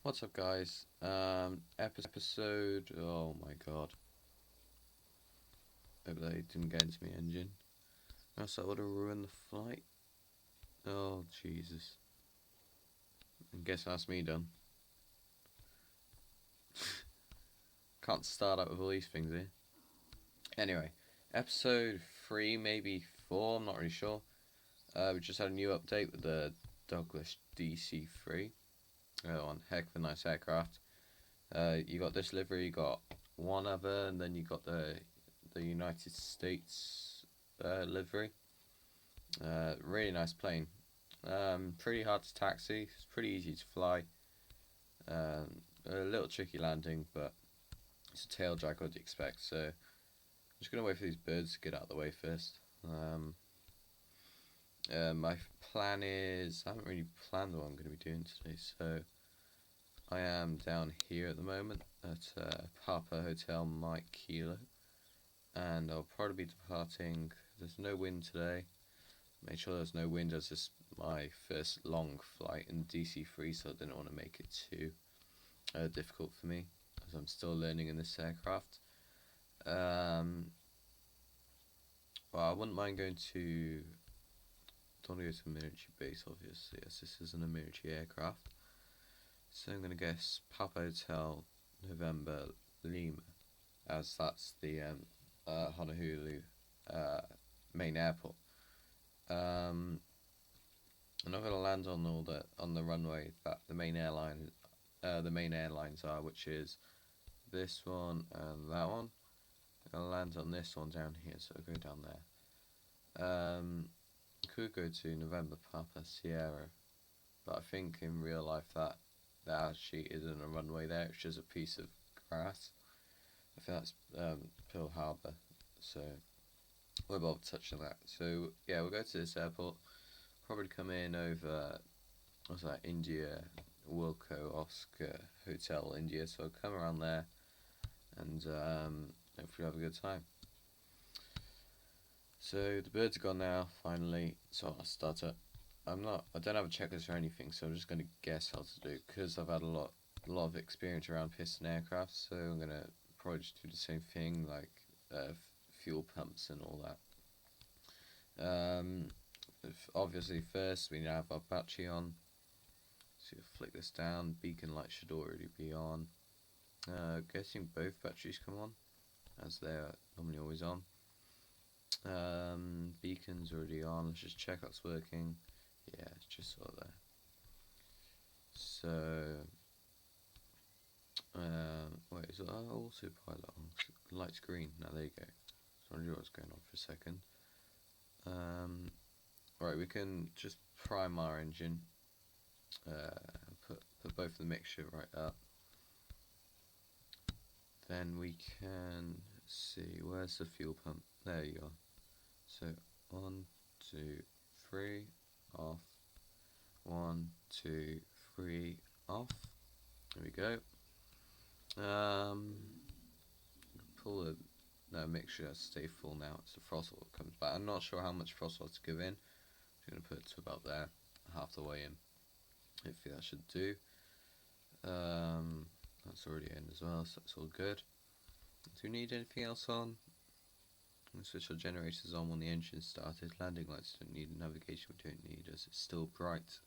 What's up, guys? Episode. Oh my god. Hope they didn't get into my engine. Else that would have ruined the flight. Oh, Jesus. I guess that's me done. Can't start up with all these things here. Anyway, episode 3, maybe 4, I'm not really sure. We just had a new update with the Douglas DC-3. One heck of a nice aircraft. You got this livery, you got one other, and then you got the United States livery. Really nice plane. Pretty hard to taxi. It's pretty easy to fly. A little tricky landing, but it's a tail drag. What do you expect? So I'm just gonna wait for these birds to get out of the way first. My plan is I haven't really planned what I'm going to be doing today, so I am down here at the moment at Papa Hotel Mike Kilo, and I'll probably be departing. There's no wind today. Make sure there's no wind as this is my first long flight in DC-3, so I didn't want to make it too difficult for me as I'm still learning in this aircraft. Well, I wouldn't mind going to. Don't want to go to a military base, obviously, as this isn't a military aircraft. So I'm going to guess Papa Hotel November Lima, as that's the Honolulu main airport. I'm not going to land on on the runway that the main airlines are, which is this one and that one. I'm going to land on this one down here, so I'll go down there. Could go to November Papa Sierra, but I think in real life that actually isn't a runway there, it's just a piece of grass. I think that's Pearl Harbor, so we're about touching that. So yeah, we'll go to this airport, probably come in over, what's that, India, Wilco Oscar Hotel India, so I'll come around there and hopefully have a good time. So the birds are gone now, finally, so I'll start it. I don't have a checklist or anything, so I'm just going to guess how to do it, because I've had a lot of experience around piston aircraft, so I'm going to probably just do the same thing, like fuel pumps and all that. Obviously first we have our battery on, so flick this down, beacon light should already be on. Guessing both batteries come on, as they're normally always on. Beacon's already on, let's just check that's working. Yeah, it's just sort of there. So, wait, is it autopilot on? Light's green. Now there you go. So I wonder what's going on for a second. Right, we can just prime our engine. Put both the mixture right up. Then we can see, where's the fuel pump? There you are. So 1, 2, 3, off. 1, 2, 3, off. There we go. Pull the mixture stay full now. It's the throttle that comes back. I'm not sure how much throttle to give in. I'm going to put it to about there, half the way in. Hopefully that should do. That's already in as well, so that's all good. Do we need anything else on? We'll switch our generators on when the engine started. Landing lights don't need, navigation we don't need as it's still bright.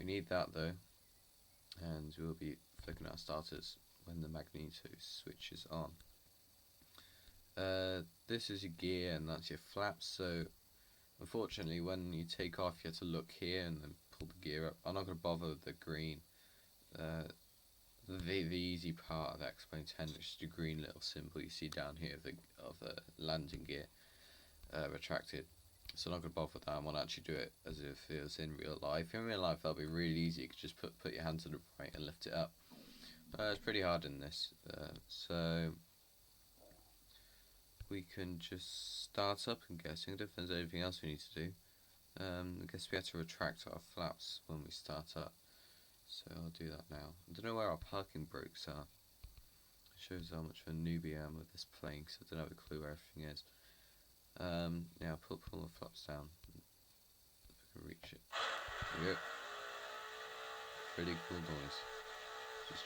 We need that though, and we'll be flicking our starters when the magneto switch is on. This is your gear and that's your flaps, so unfortunately when you take off you have to look here and then pull the gear up. I'm not going to bother with the green. The easy part of X-Plane 10, which is the green little symbol you see down here of the landing gear retracted. So I'm not going to bother with that. I want to actually do it as if it was in real life. In real life that'll be really easy. You could just put your hand to the right and lift it up. It's pretty hard in this. So we can just start up, I'm guessing. I don't know if there's anything else we need to do. I guess we have to retract our flaps when we start up. So I'll do that now. I don't know where our parking brakes are. It shows how much of a newbie I am with this plane, because I don't have a clue where everything is. Now pull the flaps down. If I can reach it. There we go. Pretty cool noise.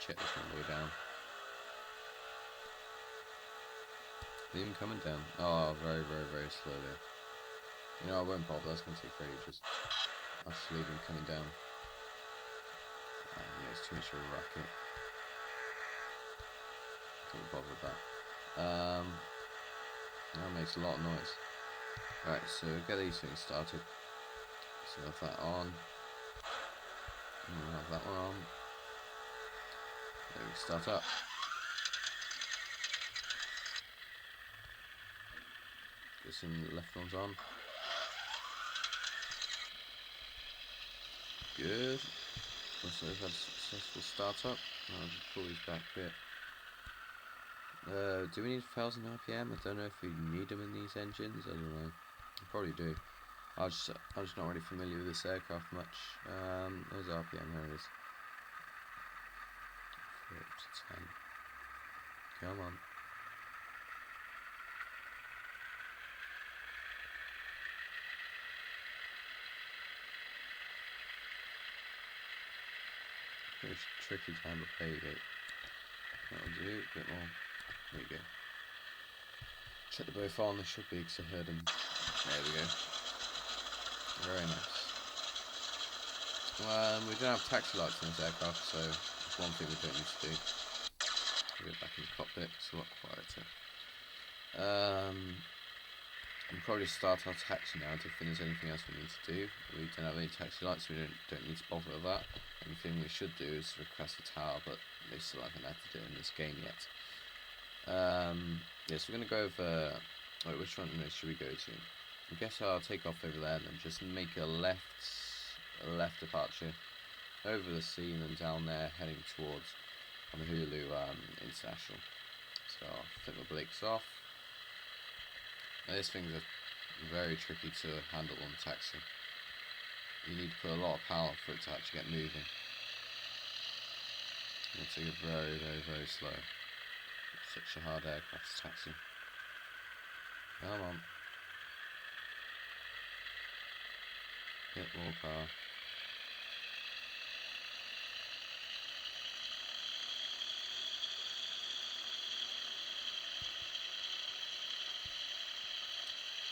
get this one all the way down. They're even coming down. Oh, very, very, very slowly. You know, I won't bother, that's going to take for ages. I'll just leave them coming down. Yeah, it's too much of a racket. Don't bother with that. That makes a lot of noise. Right, so get these things started. So have that on. And we'll have that one on. There we start up. Get some left ones on. Good. Also we've had a successful startup. I'll just pull these back a bit. Do we need 1000 RPM? I don't know if we need them in these engines. I don't know. I probably do. I'm just not really familiar with this aircraft much. There's RPM. There it is. 4 up to 10. Come on. Very tricky to handle payload. That'll do. A bit more. There you go. Check the both on. They should be, because I heard them. There we go. Very nice. We don't have taxi lights in this aircraft, so that's one thing we don't need to do. We'll get back in the cockpit, it's a lot quieter. We'll probably start our taxi now to finish anything else we need to do. We don't have any taxi lights, so we don't need to bother with that. Anything we should do is request a tower, but they still haven't added it in this game yet. Yes, we're going to go over. Wait, which one should we go to? I guess I'll take off over there and then just make a left departure over the sea and then down there heading towards Honolulu International. So I'll flip my brakes off. Now, these things are very tricky to handle on taxi. You need to put a lot of power for it to actually get moving. It's take it very, very, very slow. It's such a hard aircraft to taxi. Come on. Bit more power.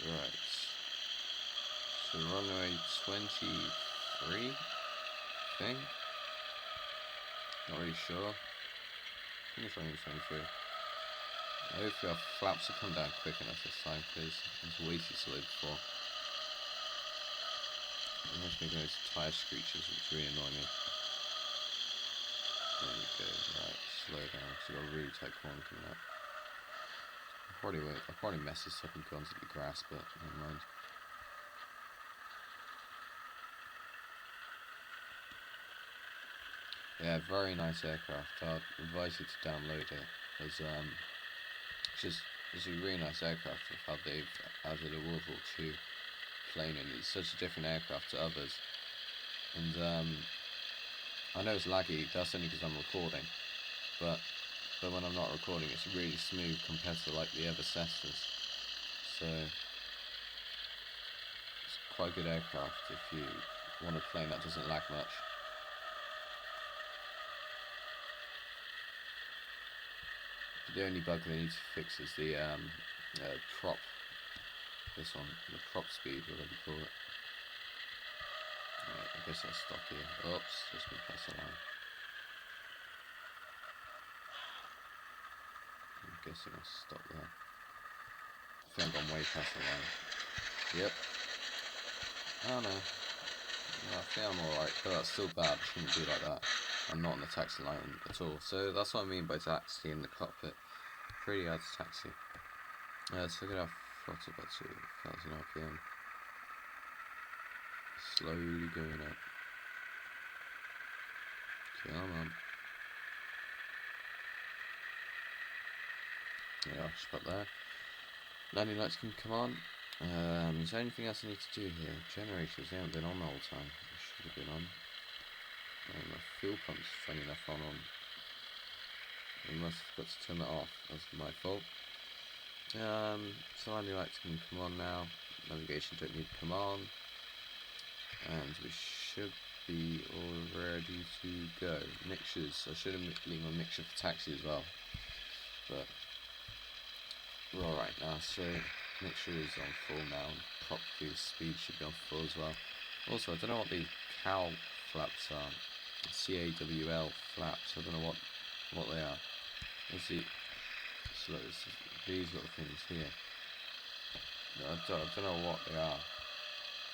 Right. So runway 23 thing. Not really sure. I think it's runway 23. Hopefully our flaps will come down quick enough this time, because it was way too slow before. I'm just making those tyre screeches, which really annoy me. There we go. Right, slow down, because we've got a really tight corner coming up. I'll probably mess this up and go onto the grass, but never mind. Yeah, very nice aircraft. I'd advise you to download it, as it's a really nice aircraft with how they've added a World War II plane in. It's such a different aircraft to others, and I know it's laggy. That's only because I'm recording, but when I'm not recording, it's really smooth compared to like the other Cessnas. So it's quite a good aircraft if you want a plane that doesn't lag much. The only bug they need to fix is the prop. This one, the prop speed, whatever you call it. Right, I guess I'll stop here. Oops, just been past the line. I'm guessing I'll stop there. I think I've gone way past the line. Yep. Oh no. I think I'm alright, but that's still bad. Shouldn't be like that. I'm not on the taxi line at all. So that's what I mean by taxi in the cockpit. Pretty hard to taxi. Let's look at our throttle back to 1000 RPM. Slowly going up. Come on. Yeah, I'll just put there. Landing lights can come on. Is there anything else I need to do here? Generators, they haven't been on the whole time. They should have been on. My fuel pump's funny enough on. I must have got to turn that off. That's my fault. So landing lights can come on now. Navigation don't need to come on. And we should be all ready to go. Mixtures. I should have leave my mixture for taxi as well, but we're alright now. So mixture is on full now. Prop speed should be on full as well. Also, I don't know what the cowl flaps are. CAWL flaps. I don't know what they are. Let's see. So these little things here. I don't know what they are.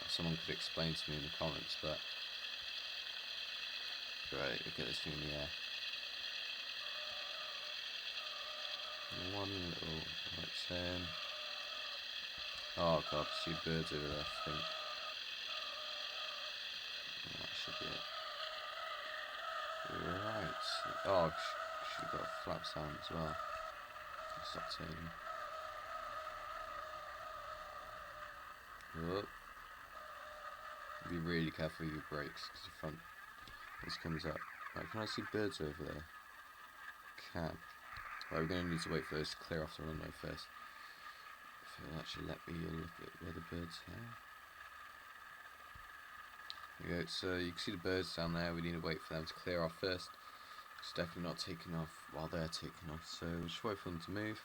Someone could explain to me in the comments, but right, look at this thing in the air. One little right turn. Oh god, I see birds over there, I think. That should be it. Right. Oh, should have got a flap sound as well. Stop turning. Whoop. Be really careful with your brakes because the front this comes up. Right, can I see birds over there? Can. Right, we're going to need to wait for those to clear off the runway first. If it'll actually let me look at where the birds are. There we go, so you can see the birds down there. We need to wait for them to clear off first. It's definitely not taking off while they're taking off, so we'll just wait for them to move.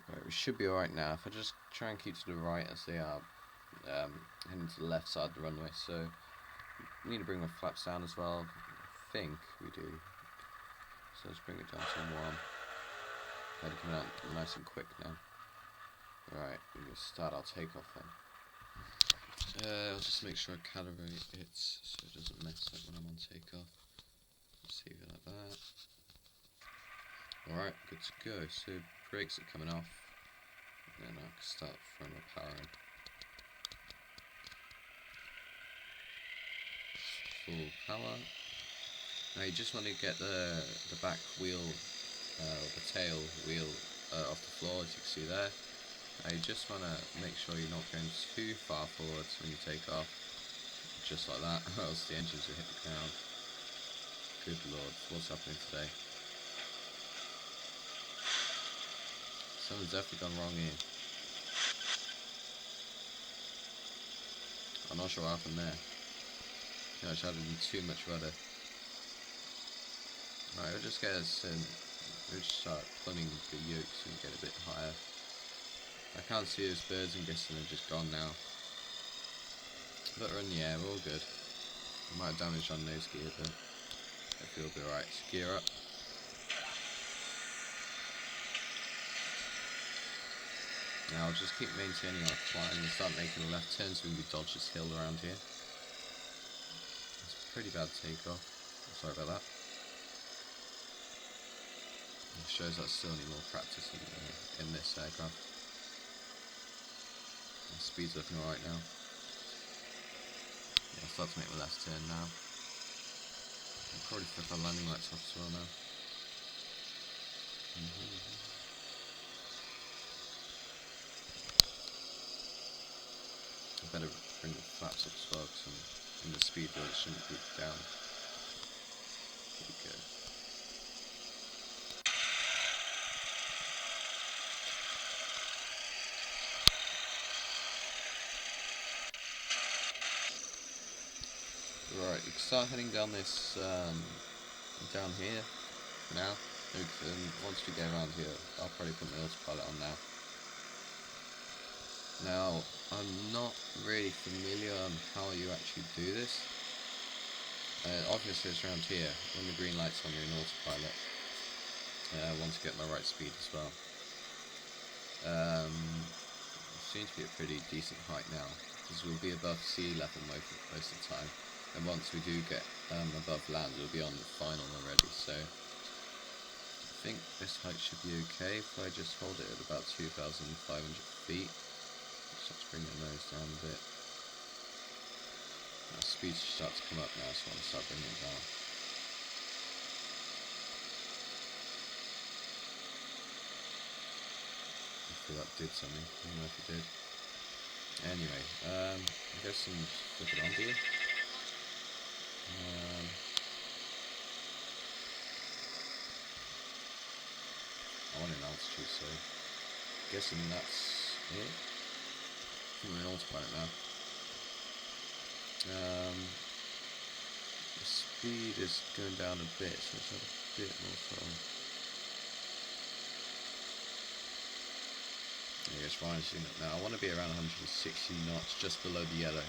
Right, we should be alright now. If I just try and keep to the right as they are, heading to the left side of the runway. So we need to bring the flaps down as well. I think we do. So let's bring it down to 1. Head coming out nice and quick now. Right, we're going to start our takeoff then. I'll just make sure I calibrate it so it doesn't mess up when I'm on takeoff. Let's see it like that. Alright, good to go. So brakes are coming off. And then I can start throwing my power in. Full power. Now you just want to get the back wheel, the tail wheel off the floor, as you can see there. Now you just want to make sure you're not going too far forwards when you take off, just like that, or else the engines will hit the ground. Good lord, what's happening today? Something's definitely gone wrong here. I'm not sure what happened there. I just added in too much rudder. Right, we'll just get us in. We'll just start plumbing the yokes and get a bit higher. I can't see those birds, I'm guessing they're just gone now. But we're in the air, we're all good. We might have damaged our nose gear, but hopefully we'll be alright. So gear up. Now I'll just keep maintaining our climb and start making a left turn so we can dodge this hill around here. It's a pretty bad takeoff. Sorry about that. It shows I still need more practice in this aircraft. The speed's looking alright now. Yeah, I'll start to make my left turn now. I'll probably flip our landing lights off as well now. I better bring the flaps up as well because I'm in the speed where it shouldn't be down. There we go. Right, you can start heading down this, down here for now. And once we get around here, I'll probably put my autopilot on now. Now, I'm not really familiar on how you actually do this. Obviously it's around here, when the green light's on, you're in autopilot. I want to get my right speed as well. Seems to be a pretty decent height now, because we'll be above sea level most of the time. And once we do get above land, it'll be on the final already, so I think this height should be okay if I just hold it at about 2,500 feet. Just have to bring the nose down a bit. Now speed should start to come up now, so I want to start bringing it down. Hopefully that did something, I don't know if it did. Anyway, I guess I'm just flip it onto you. I want an altitude, so I'm guessing that's it. I think we're in autopilot now. The speed is going down a bit, so let's have a bit more fun. I guess Ryan's doing it now. I want to be around 160 knots, just below the yellow.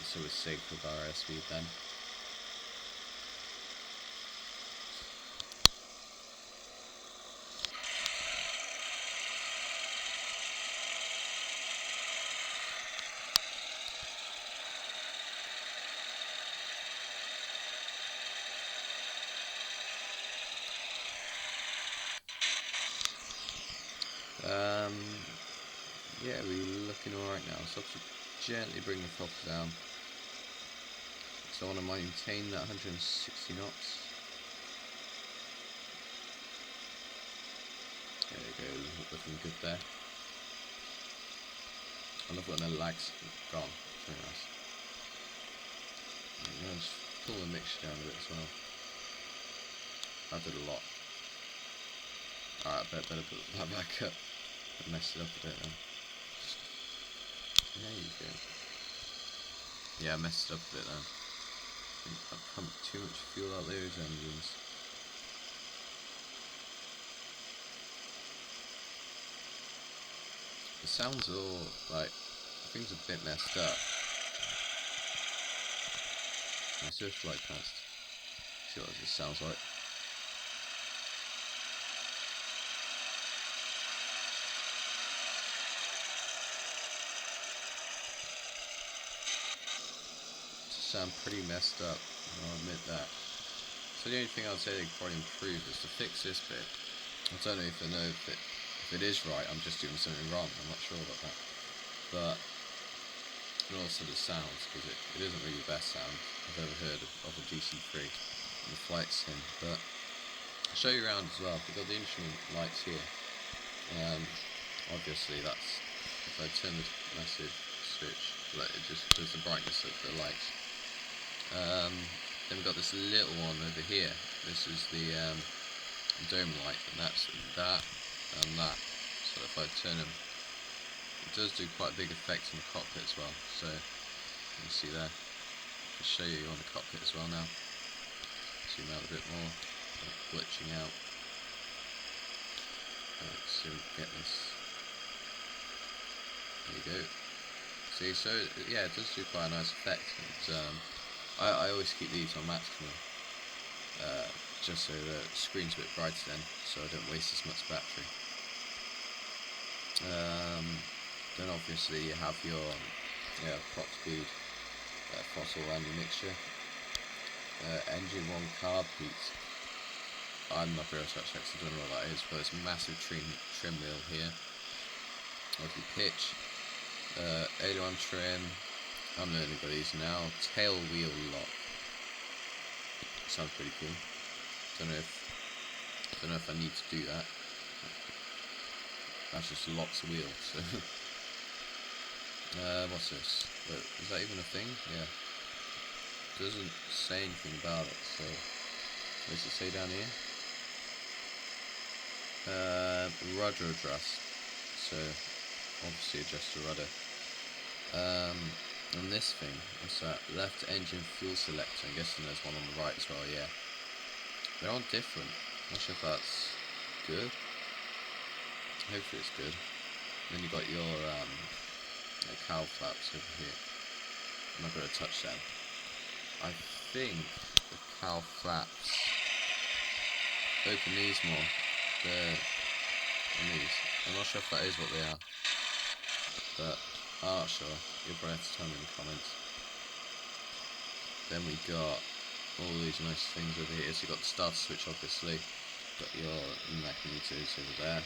So we're safe with our airspeed then. Yeah, we're looking alright now, so I'll have to gently bring the throttle down. So I want to maintain that 160 knots. There we go, looking good there. I love when the lag's gone, it's very nice. And I'll just pull the mixture down a bit as well. I did a lot. Alright, I better put that back up. I messed it up a bit now. There you go. Yeah, I messed it up a bit then. I think I pumped too much fuel out those engines. The sounds are all, like, things a bit messed up. Let's do a flight test. See what this sounds like. Sound pretty messed up, I'll admit that. So the only thing I'd say they could probably improve is to fix this bit. I don't know if it is right, I'm just doing something wrong, I'm not sure about that. But, and also the sounds, because it isn't really the best sound I've ever heard of a DC-3 in the flight sim. But I'll show you around as well. We've got the instrument lights here. Obviously that's, if I turn this massive switch, it just does the brightness of the lights. Then we've got this little one over here. This is the dome light, and that's that and that. So if I turn them, it does do quite a big effect in the cockpit as well. So you can see there. I'll show you on the cockpit as well now. Zoom out a bit more. Glitching out. Let's see if we can get this. There you go. See, so yeah, it does do quite a nice effect. And, I always keep these on maximum, just so the screen's a bit brighter then, so I don't waste as much battery. Then obviously you have your prop speed, throttle and your mixture. Engine 1 carb heat. I'm not very much actually, I don't know what that is, but it's a massive trim wheel here. Obviously pitch, aileron trim. I'm learning about these now. Tail wheel lock. Sounds pretty cool. Don't know if I need to do that. That just locks the wheel. So what's this? Wait, is that even a thing? Yeah. Doesn't say anything about it. So what does it say down here? Rudder adjust. So obviously adjust the rudder. And this thing, what's that? Left engine fuel selector. I'm guessing there's one on the right as well, yeah. They're all different. Not sure if that's good. Hopefully it's good. Then you got your cowl flaps over here. I'm not going to touch them. I think the cowl flaps open these more than these. I'm not sure if that is what they are, but I'm not sure. You'll probably have to tell me in the comments. Then we got all these nice things over here. So you got the starter switch, obviously. Got your magnetors over there.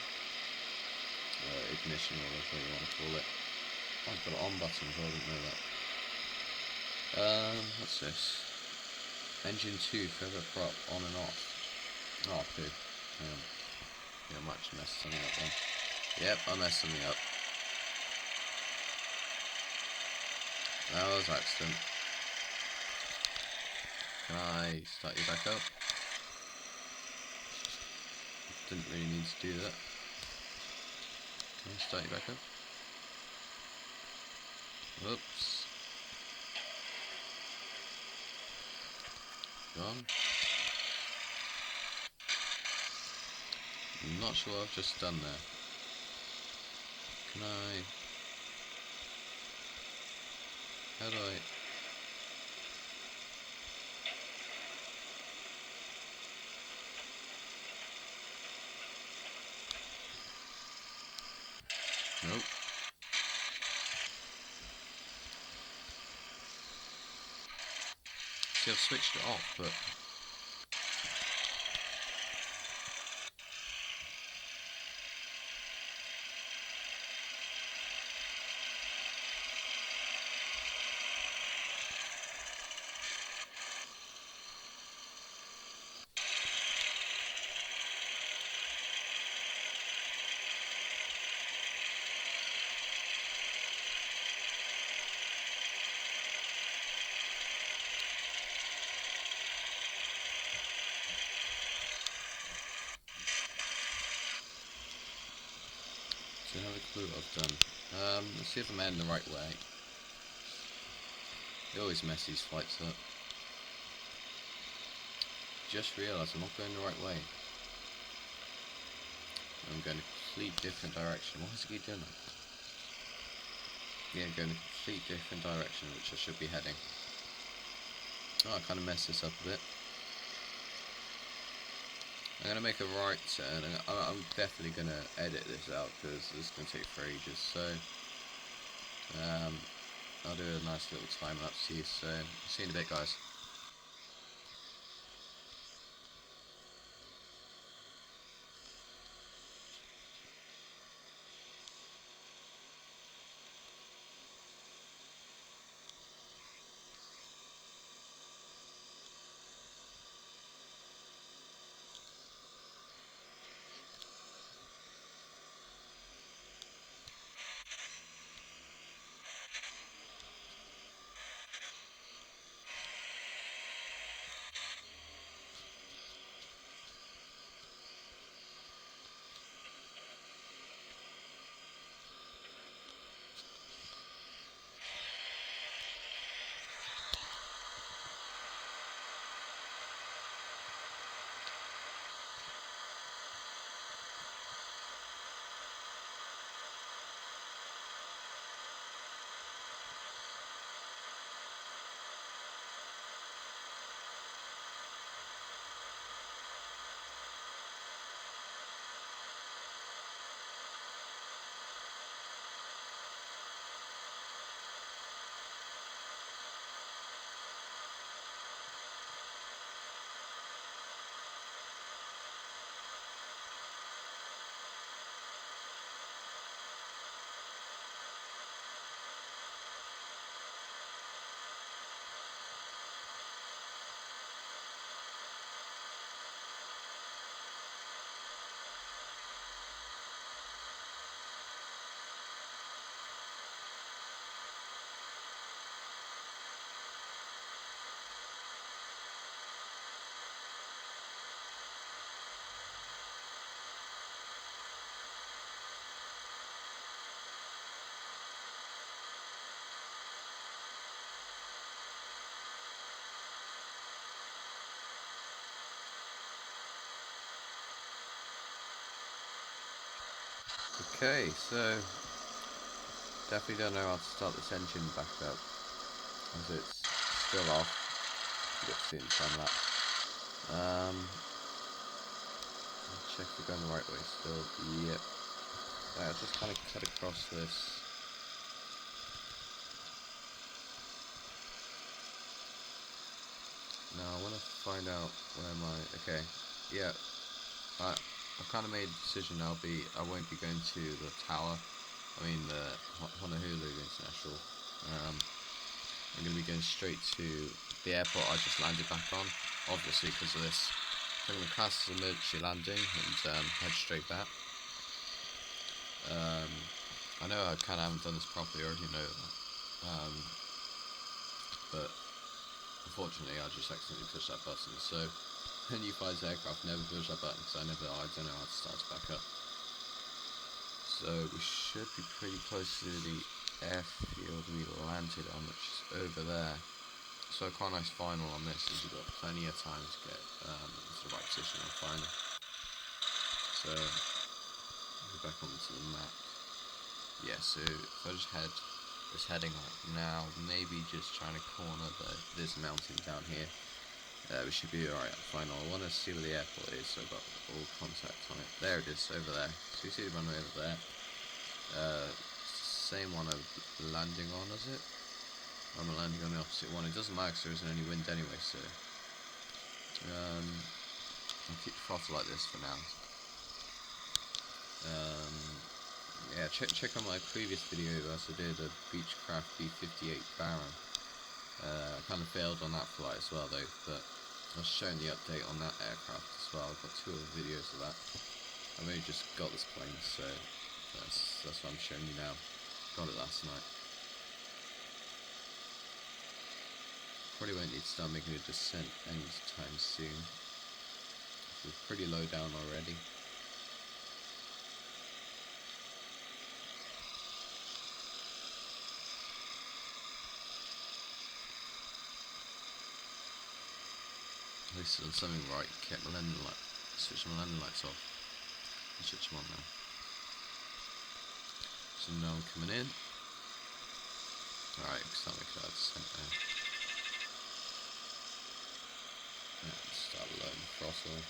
Ignition, or whatever you want to call it. Oh, I've got an on button, I didn't know that. What's this? Engine 2, feather prop, on and off. Oh, poo. Yeah, I might just mess something up then. Yep, I messed something up. That was accident. Can I start you back up? Didn't really need to do that. Can I start you back up? Oops. Gone. I'm not sure what I've just done there. Can I... How do I... Nope. See, I've switched it off, but... I have a clue what I've done. Let's see if I'm heading the right way. It always mess these flights up. Just realised I'm not going the right way. I'm going a complete different direction. Why does it keep doing that? Yeah, going a complete different direction, which I should be heading. Oh, I kind of messed this up a bit. I'm going to make a right turn, and I'm definitely going to edit this out because this is going to take for ages, so I'll do a nice little time lapse to you, so see you in a bit, guys. Okay, so definitely don't know how to start this engine back up as it's still off. You get to see it in time lapse. Check if we're going the right way still. Yep. Right, I'll just kind of cut across this. Now I want to find out where my... Okay, yeah. I've kind of made a decision. I won't be going to the tower. I mean the Honolulu International. I'm going to be going straight to the airport I just landed back on. Obviously because of this. I'm going to class as an emergency landing and head straight back. I know I kind of haven't done this properly. I already know that. But unfortunately I just accidentally pushed that button. So a new flight aircraft never push that button because I don't know how to start it back up. So we should be pretty close to the airfield we landed on, which is over there. So quite a nice final on this is we've got plenty of time to get into the right position on final. So go back onto the map. Yeah, so if I just heading right now, maybe just trying to corner this mountain down here. We should be alright at final. I want to see where the airport is, so I've got all contact on it. There it is, over there. So you see the runway over there. Same one I'm landing on, is it? I'm landing on the opposite one. It doesn't matter because there isn't any wind anyway, so... I'll keep the throttle like this for now. Yeah, check on my previous video as I did a Beechcraft B-58 Baron. I kind of failed on that flight as well though, but I was showing the update on that aircraft as well. I've got 2 other videos of that. I've only just got this plane, so that's what I'm showing you now. Got it last night. Probably won't need to start making a descent anytime soon. We're pretty low down already. At least I've done something right. Kept my landing light. Switch my landing lights off. And switch them on now. So now I'm coming in. Alright, start making that descent now. Yeah, start loading the throttle.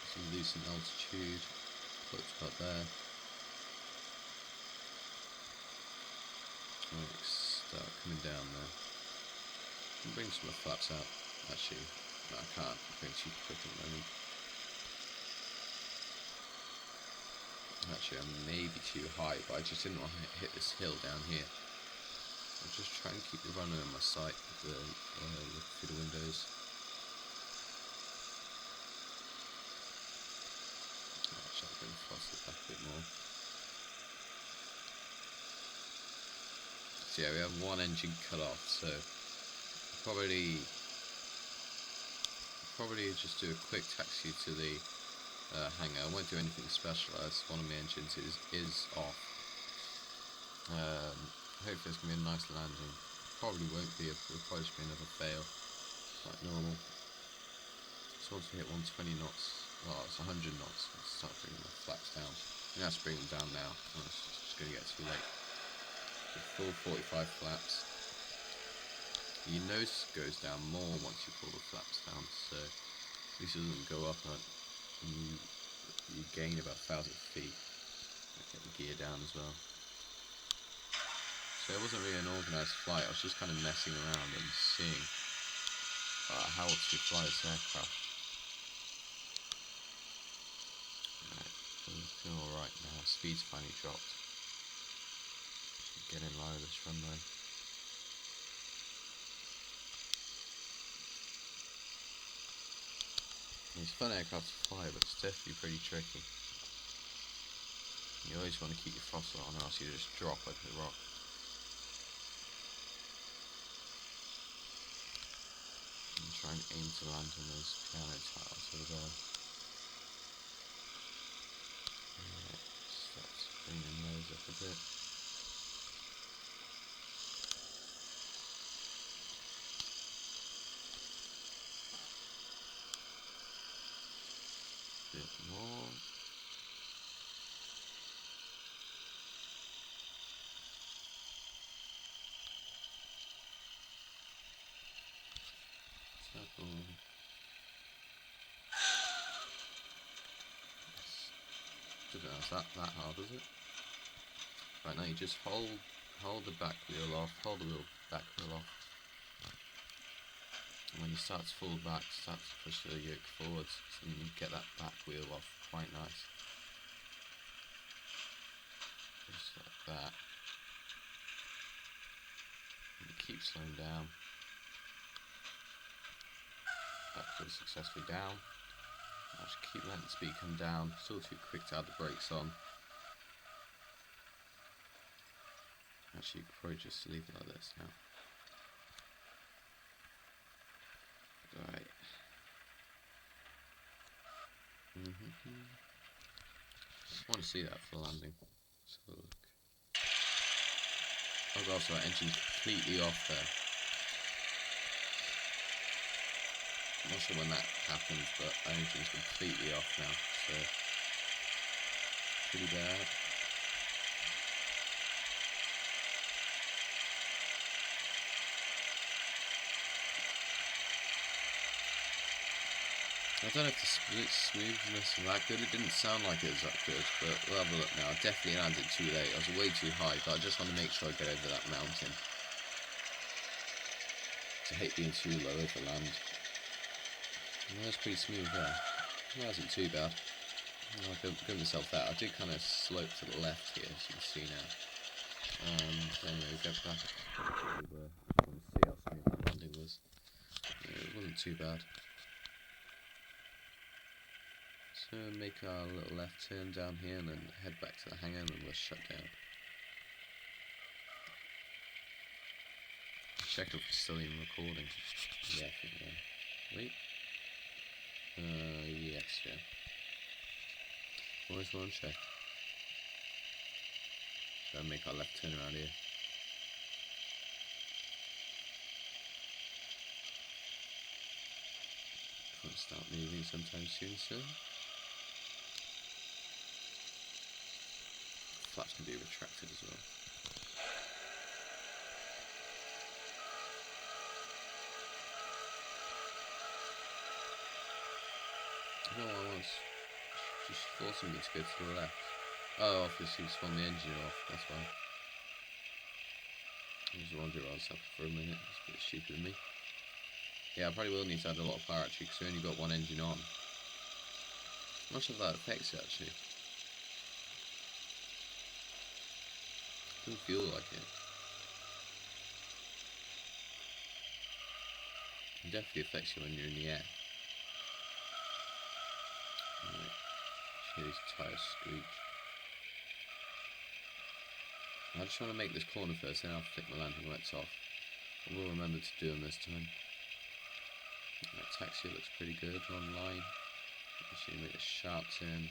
Some decent altitude. Looks about there. Right, start coming down there. Bring some of the flaps out. Actually, no, I can't. I'm going too quick at the moment. Actually, I may be too high, but I just didn't want to hit this hill down here. I'll just try and keep the runner in my sight with the look through the windows. Actually, I'll bring the throttle back a bit more. So yeah, we have one engine cut off, so probably just do a quick taxi to the hangar. I won't do anything special as one of my engines is off. Hopefully it's going to be a nice landing. Probably won't be, it'll probably just be another fail, like normal. So once we hit 120 knots, well it's 100 knots, let's start bringing the flaps down. I'm going to have to bring them down now, it's just going to get too late. So full 45 flaps. Your nose goes down more once you pull the flaps down, so at least it doesn't go up and you gain about 1,000 feet. Get the gear down as well. So it wasn't really an organised flight, I was just kind of messing around and seeing how to fly this aircraft. Right, we're feeling alright now, speed's finally dropped. Get in line with this runway. It's a fun aircraft to fly, but it's definitely pretty tricky. You always want to keep your throttle on or else you just drop like a rock. And try and aim to land on those piano tiles over there. Alright, start to bring the nose up a bit. Bit more. Doesn't know that hard, does it? Right, now you just hold the back wheel off, hold the back wheel off. And when you start to fall back, start to push the yoke forwards, so you can get that back wheel off quite nice. Just like that. And you keep slowing down. Back wheel successfully down. Now just keep letting the speed come down. Still too quick to add the brakes on. Actually, you could probably just leave it like this now. Right. Just want to see that for landing. Let's have a look. Oh god, so our engine's completely off there. I'm not sure when that happens, but our engine's completely off now, so pretty bad. I don't know if the split smoothness was that good. It didn't sound like it was that good, but we'll have a look now. I definitely landed too late. I was way too high, but I just want to make sure I get over that mountain. I hate being too low to land. Well, that's pretty smooth there. That wasn't too bad. I'll give myself that. I did kind of slope to the left here, as you can see now. Anyway, go back. I want to see how smooth that landing was. Yeah, it wasn't too bad. So make our little left turn down here and then head back to the hangar and then we'll shut down. Check if we're still even recording. Yeah, I think we are. Wait. Yes, yeah. Always want to check. So make our left turn around here. Can't start moving sometime soon, sir. Flaps can be retracted as well. No, I was just forcing me to go to the left. Oh, obviously you spun the engine off, that's why. I was wondering what I was up for a minute, it's a bit stupid of me. Yeah, I probably will need to add a lot of power actually, because I only got one engine on. I'm not sure if that affects it actually. Doesn't feel like it. It definitely affects you when you're in the air. Right. Hear these tyres screech. I just want to make this corner first, then I'll flick my landing lights off. I will remember to do them this time. That taxi looks pretty good online. Actually make a sharp turn.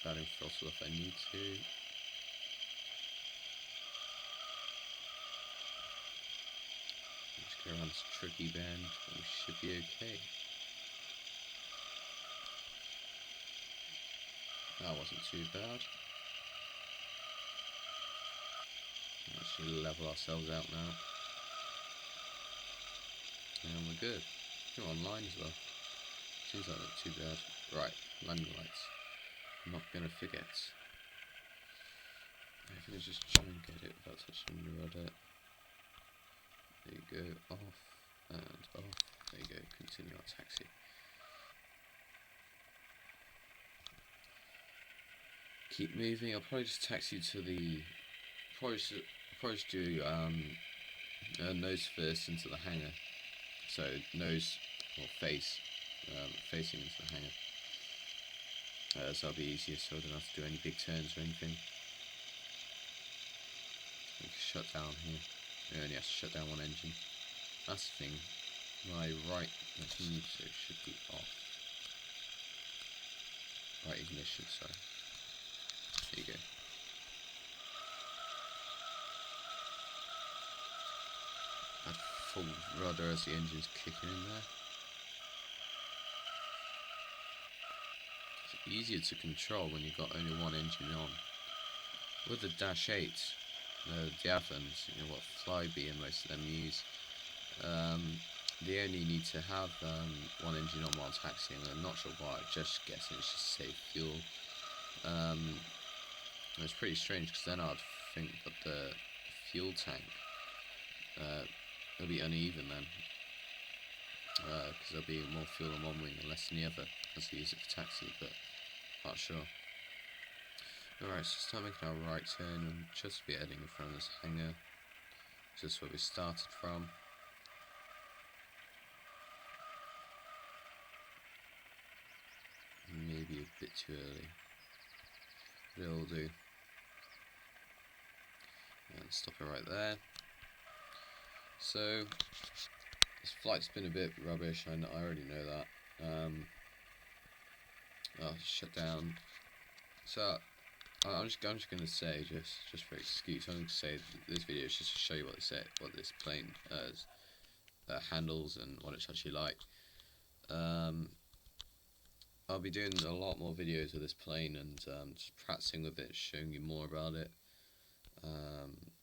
Keep adding throttle if I need to. Just go around this tricky bend and we should be okay. That wasn't too bad. Actually level ourselves out now. And we're good. Go online as well. Seems like not too bad. Right, landing lights. I'm not gonna forget. I'm gonna just try and get it without touching the rudder. There you go, off and off. There you go, continue our taxi. Keep moving. I'll probably just taxi to the. Probably just do nose first into the hangar. So nose or face facing into the hangar. So that'll be easier, so I don't have to do any big turns or anything. Shut down here. You only have to shut down one engine. That's the thing. My right ignition should be off. Right ignition, sorry. There you go. Add full rudder as the engine's kicking in there. It's easier to control when you've got only one engine on. With the Dash 8, the Athens, you know what Flybe and most of them use, they only need to have one engine on while taxiing. I'm not sure why, just guessing it's just to save fuel. It's pretty strange because then I'd think that the fuel tank it'll be uneven then, because there'll be more fuel on one wing and less in the other as we use it for taxi, but not sure. Alright, so start making our right turn and just be heading in front of this hangar. Just where we started from. Maybe a bit too early, but it'll do. And stop it right there. So this flight's been a bit rubbish. I already know that. Shut down. So I'm just going to say just for excuse, I'm going to say this video is just to show you what this plane handles and what it's actually like. I'll be doing a lot more videos of this plane and just practicing with it, showing you more about it.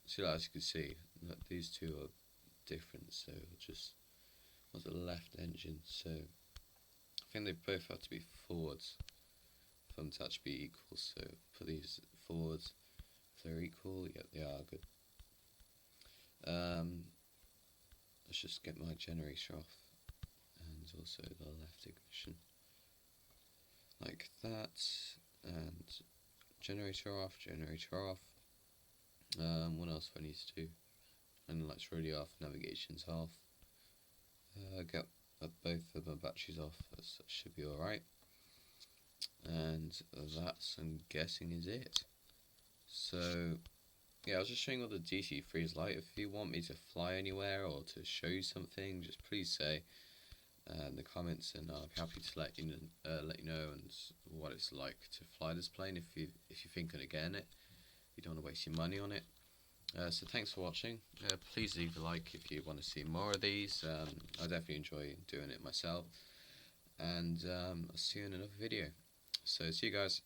So as you can see, these two are different. So just what's the left engine? So I think they both have to be forwards for them to actually be equal. So put these forwards. If they're equal, yeah, they are good. Let's just get my generator off, and also the left ignition, like that, and generator off. What else do I need to do? And lights really off, navigation's off. Get both of my batteries off, that should be alright. And that, I'm guessing, is it. So yeah, I was just showing what the DC-3 is like. If you want me to fly anywhere or to show you something, just please say in the comments, and I'll be happy to let you know and what it's like to fly this plane if you're thinking of getting it. You don't want to waste your money on it. So thanks for watching. Please leave a like if you want to see more of these. I definitely enjoy doing it myself. And I'll see you in another video. So see you guys.